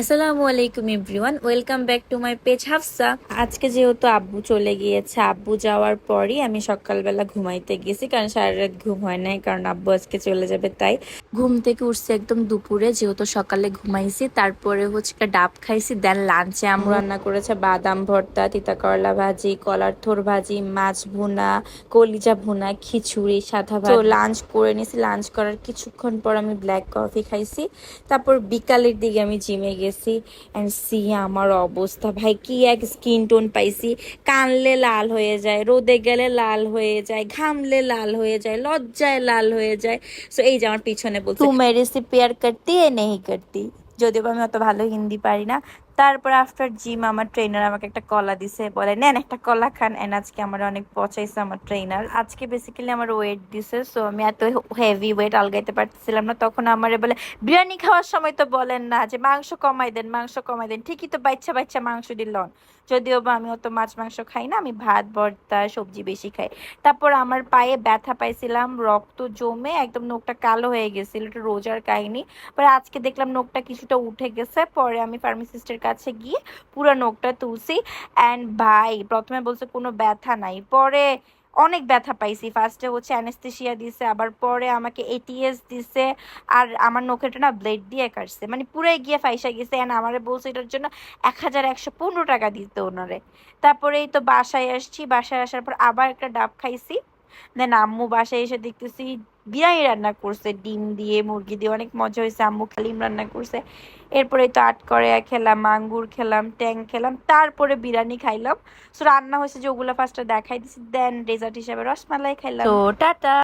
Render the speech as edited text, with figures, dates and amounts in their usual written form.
আসসালামু আলাইকুম everyone, welcome back to my page Hafsa. আজকে যেহেতু আব্বু চলে গিয়েছে, আব্বু যাওয়ার পরই আমি সকালবেলা ঘুমাইতে গেছি, কারণ সারা রাত ঘুম হয় নাই, কারণ আব্বু আজকে চলে যাবে। তাই ঘুম থেকে উঠছি একদম দুপুরে, যেহেতু সকালে ঘুমাইছি। তারপরে হচ্ছে একটা ডাব খাইছি। দেন লাঞ্চে আম্মু রান্না করেছে বাদাম ভর্তা, তিতা করলা ভাজি, কলার থোর ভাজি, মাছ ভুনা, কলিজা ভুনা, খিচুড়ি, সাদা ভাত। তো লাঞ্চ করে নিছি। লাঞ্চ করার কিছুক্ষণ পর আমি ব্ল্যাক কফি খাইছি। তারপর বিকালের দিকে আমি জিমে গেছি। অ্যান্ড সি আমার অবস্থা, ভাই কি এক স্কিন টোন পাইছি। কানলে লাল হয়ে যায়, রোদে গেলে লাল হয়ে যায়, ঘামলে লাল হয়ে যায়, লজ্জায় লাল হয়ে যায়। সো এই যে আমার পিছনে বলছে, তু মেরে সে প্যার করতি এ নেহি করতি। যদিও বা আমি অত ভালো হিন্দি পারি না। তারপর আফটার জিম আমার ট্রেনার আমাকে একটা কলা দিছে, বলে নেন একটা কলা খান। এন্ড আজকে আমার অনেক পচাইছে আমার ট্রেনার। আজকে বেসিক্যালি আমার ওয়েট দিছে, সো আমি এত হেভি ওয়েট আলগাইতে পারতেছিলাম না। তখন আমারে বলে, বিরিয়ানি খাওয়ার সময় তো বলেন না যে মাংস কমাই দেন, মাংস কমাই দেন। ঠিকই তো বাচ্চা বাচ্চা মাংস দিল। যদিও বা আমি অত মাছ মাংস খাই না, আমি ভাত ভর্তা সবজি বেশি খাই। তারপর আমার পায়ে ব্যথা পাইছিলাম, রক্ত জমে একদম নখটা কালো হয়ে গেছিল। এটা রোজার কাহিনী। পরে আজকে দেখলাম নখটা কিছুটা উঠে গেছে। পরে আমি ফার্মাসিস্টের কাছে গিয়ে পুরো নখটা তুলছি। অ্যান্ড ভাই প্রথমে বলছে কোনো ব্যথা নাই, পরে অনেক ব্যথা পাইছি। ফার্স্টে হচ্ছে অ্যানেস্থেসিয়া দিছে, আবার পরে আমাকে এটিএস দিছে। আর আমার নখেটা না ব্লেড দিয়ে কাটছে, মানে পুরাই গিয়ে ফাইসা গেছে। অ্যান্ড আমারে বলছে এটার জন্য 1115 টাকা দিতে ওনারে। তারপরে এই তো বাসায় আসছি। বাসায় আসার পর আবার একটা ডাব খাইছি। দেন আম্মু বাসায় এসে দেখতেছি বিরিয়ানি রান্না করছে, ডিম দিয়ে মুরগি দিয়ে, অনেক মজা হয়েছে। আম্মু কালিম রান্না করছে। এরপরে তো আটকরেয়া খেলাম, আঙ্গুর খেলাম, ট্যাং খেলাম, তারপরে বিরিয়ানি খাইলাম। সো রান্না হয়েছে যে ওগুলো ফার্স্টে দেখাই দিছি, দেন ডেজার্ট হিসাবে রসমালাই খাইলাম। তো টাটা।